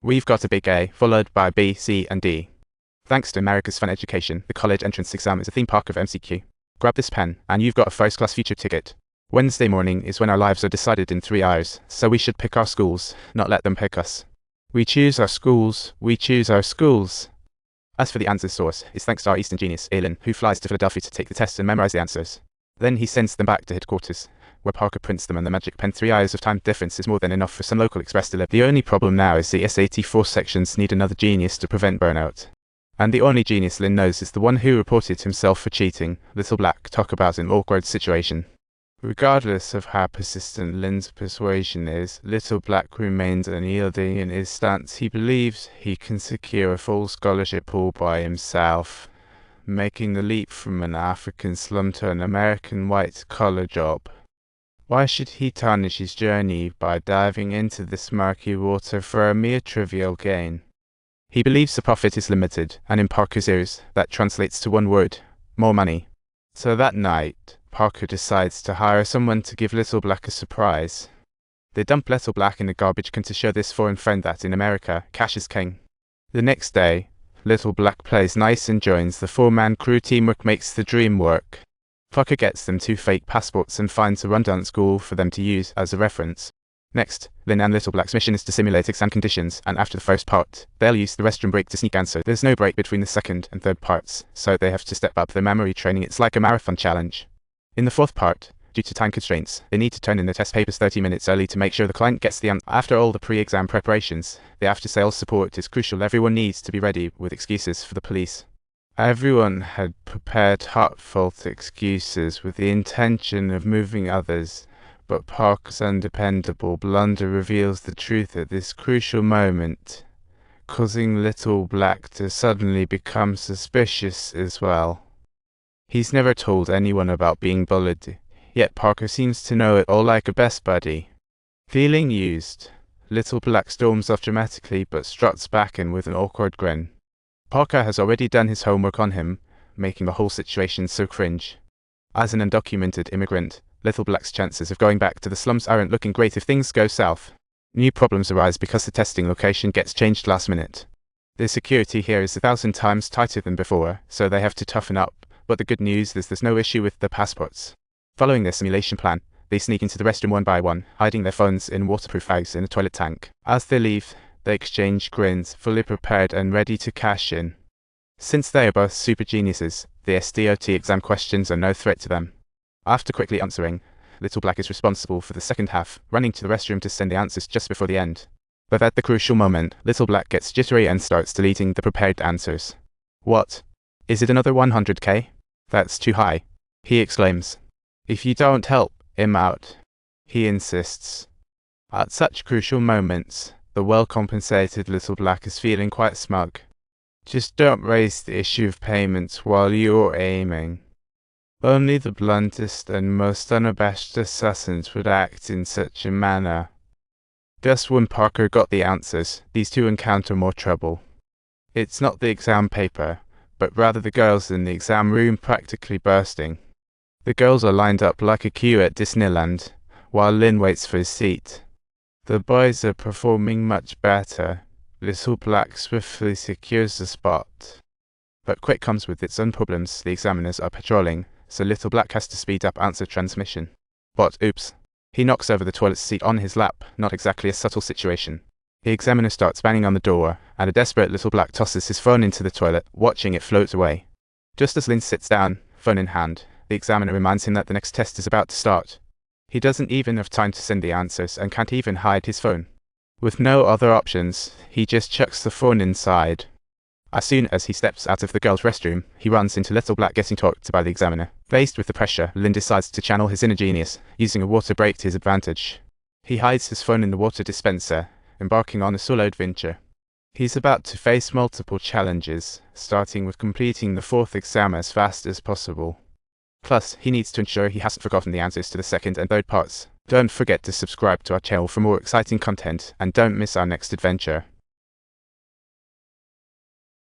We've got a big A, followed by B, C, and D. Thanks to America's Fun Education, the college entrance exam is a theme park of MCQ. Grab this pen, and you've got a first-class future ticket. Wednesday morning is when our lives are decided in 3 hours, so we should pick our schools, not let them pick us. We choose our schools, we choose our schools. As for the answer source, it's thanks to our Eastern genius, Alan, who flies to Philadelphia to take the test and memorize the answers. Then he sends them back to headquarters, where Parker prints them and the magic pen. 3 hours of time difference is more than enough for some local express delivery. The only problem now is the SAT-4 sections need another genius to prevent burnout. And the only genius Lynn knows is the one who reported himself for cheating. Little Black talk about an awkward situation. Regardless of how persistent Lynn's persuasion is, Little Black remains unyielding in his stance. He believes he can secure a full scholarship all by himself, making the leap from an African slum to an American white-collar job. Why should he tarnish his journey by diving into this murky water for a mere trivial gain? He believes the profit is limited, and in Parker's ears, that translates to one word: more money. So that night, Parker decides to hire someone to give Little Black a surprise. They dump Little Black in a garbage can to show this foreign friend that in America, cash is king. The next day, Little Black plays nice and joins the 4-man crew. Teamwork makes the dream work. Parker gets them 2 fake passports and finds a rundown school for them to use as a reference. Next, Lynn and Little Black's mission is to simulate exam conditions, and after the first part, they'll use the restroom break to sneak answer. There's no break between the second and third parts, so they have to step up their memory training. It's like a marathon challenge. In the 4th part, due to time constraints, they need to turn in their test papers 30 minutes early to make sure the client gets the answer. After all the pre-exam preparations, the after-sales support is crucial. Everyone needs to be ready with excuses for the police. Everyone had prepared heartfelt excuses with the intention of moving others, but Parker's undependable blunder reveals the truth at this crucial moment, causing Little Black to suddenly become suspicious as well. He's never told anyone about being bullied, yet Parker seems to know it all like a best buddy. Feeling used, Little Black storms off dramatically but struts back in with an awkward grin. Parker has already done his homework on him, making the whole situation so cringe. As an undocumented immigrant, Little Black's chances of going back to the slums aren't looking great if things go south. New problems arise because the testing location gets changed last minute. The security here is 1,000 times tighter than before, so they have to toughen up, but the good news is there's no issue with the passports. Following their simulation plan, they sneak into the restroom one by one, hiding their phones in waterproof bags in a toilet tank. As they leave, they exchange grins, fully prepared and ready to cash in. Since they are both super geniuses, the SDOT exam questions are no threat to them. After quickly answering, Little Black is responsible for the second half, running to the restroom to send the answers just before the end. But at the crucial moment, Little Black gets jittery and starts deleting the prepared answers. What? Is it another 100K? That's too high, he exclaims. If you don't help him out, he insists. At such crucial moments, the well-compensated Little Black is feeling quite smug. Just don't raise the issue of payments while you're aiming. Only the bluntest and most unabashed assassins would act in such a manner. Just when Parker got the answers, these two encounter more trouble. It's not the exam paper, but rather the girls in the exam room practically bursting. The girls are lined up like a queue at Disneyland, while Lynn waits for his seat. The boys are performing much better. Little Black swiftly secures the spot. But quick comes with its own problems. The examiners are patrolling, so Little Black has to speed up answer transmission. But oops. He knocks over the toilet seat on his lap, not exactly a subtle situation. The examiner starts banging on the door, and a desperate Little Black tosses his phone into the toilet, watching it float away. Just as Lynn sits down, phone in hand, the examiner reminds him that the next test is about to start. He doesn't even have time to send the answers and can't even hide his phone. With no other options, he just chucks the phone inside. As soon as he steps out of the girls' restroom, he runs into Little Black getting talked to by the examiner. Faced with the pressure, Lynn decides to channel his inner genius, using a water break to his advantage. He hides his phone in the water dispenser, embarking on a solo adventure. He's about to face multiple challenges, starting with completing the 4th exam as fast as possible. Plus, he needs to ensure he hasn't forgotten the answers to the 2nd and 3rd parts. Don't forget to subscribe to our channel for more exciting content, and don't miss our next adventure.